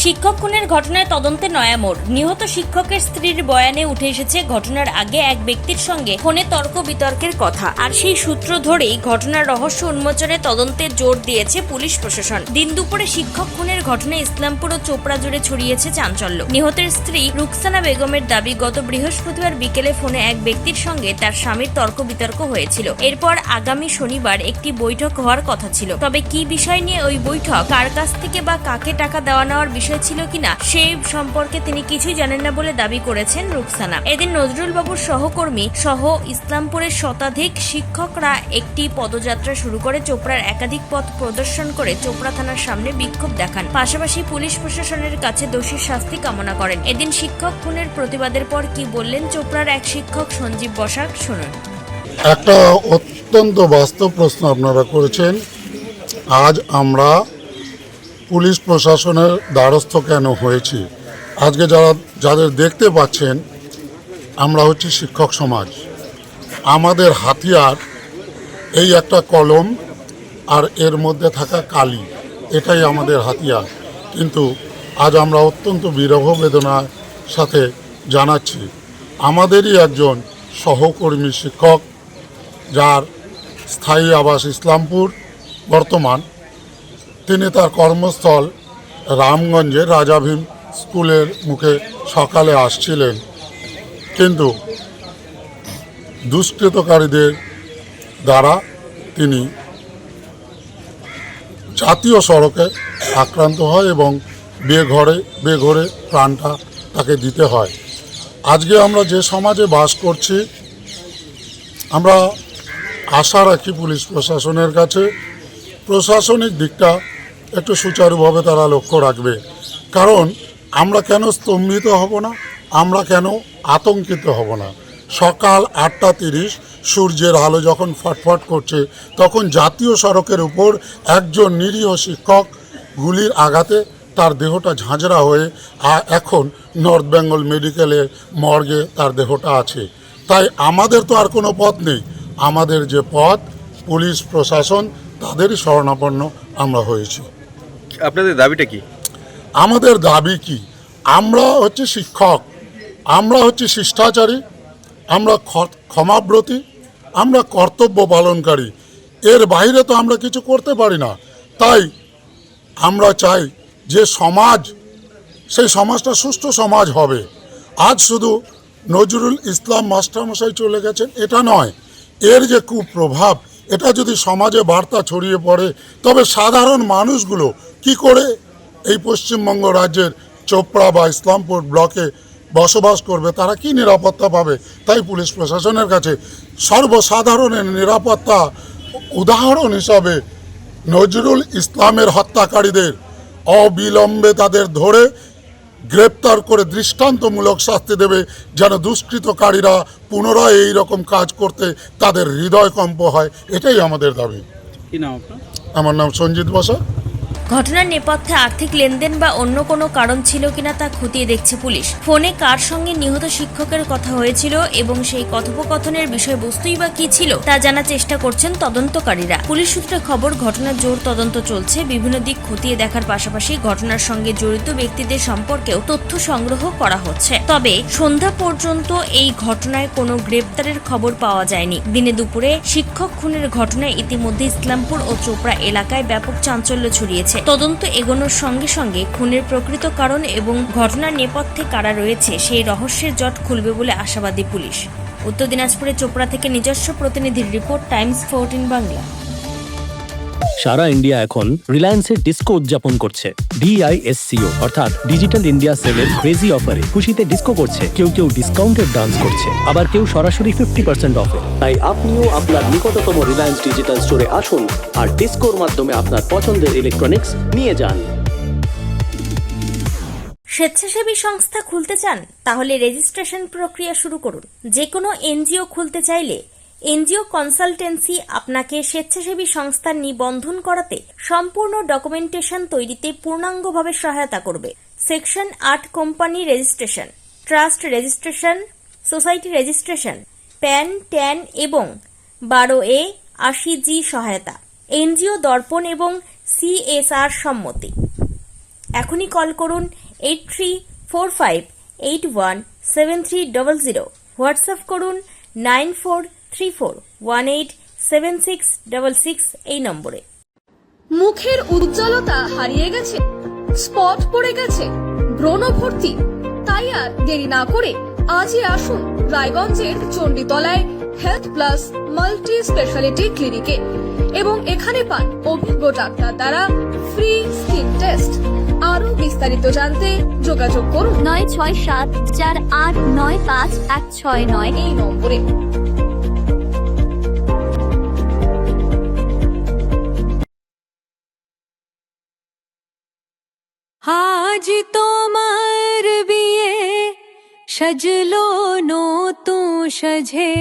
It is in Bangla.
শিক্ষক খুনের ঘটনায় তদন্তে নয়া মোড়। নিহত শিক্ষকের স্ত্রীর বয়ানে উঠে এসেছে ঘটনার আগে এক ব্যক্তির সঙ্গে ফোনে তর্ক বিতর্কের কথা, আর সেই সূত্র ধরেই ঘটনার রহস্য উন্মোচনে তদন্তে জোর দিয়েছে পুলিশ প্রশাসন। দিন দুপুরে শিক্ষক খুনের ঘটনায় ইসলামপুর ও চোপড়া জুড়ে ছড়িয়েছে চাঞ্চল্য। নিহতের স্ত্রী রুকসানা বেগমের দাবি, গত বৃহস্পতিবার বিকেলে ফোনে এক ব্যক্তির সঙ্গে তার স্বামীর তর্ক বিতর্ক হয়েছিল। এরপর আগামী শনিবার একটি বৈঠক হওয়ার কথা ছিল। তবে কি বিষয় নিয়ে ওই বৈঠক, কার কাছ থেকে বা কাকে টাকা দেওয়া নেওয়ার বিষয় ছিল কিনা সেই সম্পর্কে তিনি কিছুই জানেন না বলে দাবি করেছেন রুকসানা। এদিন নজরুল বাবুর সহকর্মী সহ ইসলামপুরের শতাধিক শিক্ষকরা একটি পদযাত্রা শুরু করে চোপড়ার একাধিক পথ প্রদর্শন করে চোপড়া থানার সামনে বিক্ষোভ দেখান। পাশাপাশি পুলিশ প্রশাসনের কাছে দোষীর শাস্তি কামনা করেন। এদিন শিক্ষক খুনের প্রতিবাদের পর কি বললেন চোপড়ার এক শিক্ষক সঞ্জীব বসাক, শুনুন। একটা অত্যন্ত বাস্তব প্রশ্ন আপনারা করেছেন। আজ আমরা পুলিশ প্রশাসনের দ্বারস্থ কেন হয়েছি? আজকে যাদের দেখতে পাচ্ছেন, আমরা হচ্ছে শিক্ষক সমাজ। আমাদের হাতিয়ার এই একটা কলম আর এর মধ্যে থাকা কালি, এটাই আমাদের হাতিয়ার। কিন্তু আজ আমরা অত্যন্ত বিরহ বেদনার সাথে জানাচ্ছি, আমাদেরই একজন সহকর্মী শিক্ষক, যার স্থায়ী আবাস ইসলামপুর বর্তমান, তিনি তার কর্মস্থল রামগঞ্জের রাজা ভীম স্কুলের মুখে সকালে আসছিলেন, কিন্তু দুষ্কৃতকারীদের দ্বারা তিনি জাতীয় সড়কে আক্রান্ত হয় এবং বেঘরে প্রাণটা তাকে দিতে হয়। আজকে আমরা যে সমাজে বাস করছি, আমরা আশা রাখি পুলিশ প্রশাসনের কাছে প্রশাসনিক দিকটা একটু সুচারুভাবে তারা লক্ষ্য রাখবে। কারণ আমরা কেন স্তম্ভিত হব না, আমরা কেন আতঙ্কিত হব না? সকাল 8:30 সূর্যের আলো যখন ফটফট করছে, তখন জাতীয় সড়কের উপর একজন নিরীহ শিক্ষক গুলির আঘাতে তার দেহটা ঝাঁঝরা হয়ে এখন নর্থ বেঙ্গল মেডিকেলের মর্গে তার দেহটা আছে। তাই আমাদের তো আর কোনো পথ নেই। আমাদের যে পথ, পুলিশ প্রশাসন, তাদেরই শরণাপন্ন আমরা হয়েছি। আপনাদের দাবিটা কি? আমাদের দাবি কি? আমরা হচ্ছে শিক্ষক, আমরা হচ্ছে শিষ্টাচারী, আমরা ক্ষমাব্রতী, আমরা কর্তব্য পালনকারী। এর বাইরে তো আমরা কিছু করতে পারি না। তাই আমরা চাই যে সমাজ, সেই সমাজটা সুষ্ঠু সমাজ হবে। আজ শুধু নজরুল ইসলাম মাস্টারমশাই চলে গেছেন এটা নয়, এর যে কুপ্রভাব, এটা যদি সমাজে বার্তা ছড়িয়ে পড়ে, তবে সাধারণ মানুষগুলো কি করে এই পশ্চিমবঙ্গ রাজ্যের চোপড়া বা ইসলামপুর ব্লকে বসবাস করবে? তারা কি নিরাপত্তা পাবে? তাই পুলিশ প্রশাসনের কাছে সর্বসাধারণের নিরাপত্তা উদাহরণ হিসাবে নজরুল ইসলামের হত্যাকারীদের অবিলম্বে তাদের ধরে গ্রেপ্তার করে দৃষ্টান্তমূলক শাস্তি দেবে, যেন দুষ্কৃতকারীরা পুনরায় এই রকম কাজ করতে তাদের হৃদয় কম্প হয়। এটাই আমাদের দাবি। কি নাম আপনার? আমার নাম সঞ্জিত বসাক। ঘটনার নেপথ্যে আর্থিক লেনদেন বা অন্য কোনো কারণ ছিল কিনা তা খতিয়ে দেখছে পুলিশ। ফোনে কার সঙ্গে নিহত শিক্ষকের কথা হয়েছিল এবং সেই কথোপকথনের বিষয়বস্তুই বা কি ছিল তা জানার চেষ্টা করছেন তদন্তকারীরা। পুলিশ সূত্রে খবর, ঘটনার জোর তদন্ত চলছে। বিভিন্ন দিক খতিয়ে দেখার পাশাপাশি ঘটনার সঙ্গে জড়িত ব্যক্তিদের সম্পর্কেও তথ্য সংগ্রহ করা হচ্ছে। তবে সন্ধ্যা পর্যন্ত এই ঘটনায় কোনো গ্রেপ্তারের খবর পাওয়া যায়নি। দিনে দুপুরে শিক্ষক খুনের ঘটনায় ইতিমধ্যে ইসলামপুর ও চোপড়া এলাকায় ব্যাপক চাঞ্চল্য ছড়িয়েছে। তদন্ত এগোনোর সঙ্গে সঙ্গে খুনের প্রকৃত কারণ এবং ঘটনার নেপথ্যে কারা রয়েছে সেই রহস্যের জট খুলবে বলে আশাবাদী পুলিশ। উত্তর দিনাজপুরের চোপড়া থেকে নিজস্ব প্রতিনিধির রিপোর্ট, টাইমস 14 বাংলা। সারা ইন্ডিয়া এখন রিলায়েন্সের ডিস্কো উদযাপন করছে। DISCO অর্থাৎ ডিজিটাল ইন্ডিয়া সেলের ক্রেজি অফারে খুশিতে ডিস্কো করছে। কেউ ডিসকাউন্টেড ডান্স করছে, আবার কেউ সরাসরি 50% অফে। তাই আপনিও আপনার নিকটতম রিলায়েন্স ডিজিটাল স্টোরে আসুন আর ডিস্কোর মাধ্যমে আপনার পছন্দের ইলেকট্রনিক্স নিয়ে যান। স্বেচ্ছাসেবী সংস্থা খুলতে চান? তাহলে রেজিস্ট্রেশন প্রক্রিয়া শুরু করুন। যে কোনো এনজিও খুলতে চাইলে এনজিও কনসালটেন্সি আপনাকে স্বেচ্ছাসেবী সংস্থার নিবন্ধন করাতে সম্পূর্ণ ডকুমেন্টেশন তৈরিতে পূর্ণাঙ্গভাবে সহায়তা করবে। Section 8 company registration, trust registration, society registration, pan, tan এবং 12A 80G সহায়তা, এনজিও দর্পণ এবং CSR সম্মতি। এখনই কল করুন 8345817300, হোয়াটসঅ্যাপ করুন 9434187666 এই নম্বরে। মুখের উজ্জ্বলতা হারিয়ে গেছে, স্পট পড়ে গেছে, ব্রণ ভর্তি, তাই আর দেরি না করে আজই আসুন রায়গঞ্জের চণ্ডীতলায় হেলথ প্লাস মাল্টি স্পেশালিটি ক্লিনিকে এবং এখানে পান অভিজ্ঞ ডাক্তার দ্বারা ফ্রি স্কিন টেস্ট। আরো বিস্তারিত জানতে যোগাযোগ করুন 9674895169 এই নম্বরে। আজ তোমার বিয়ে সাজলো নতুন সাজে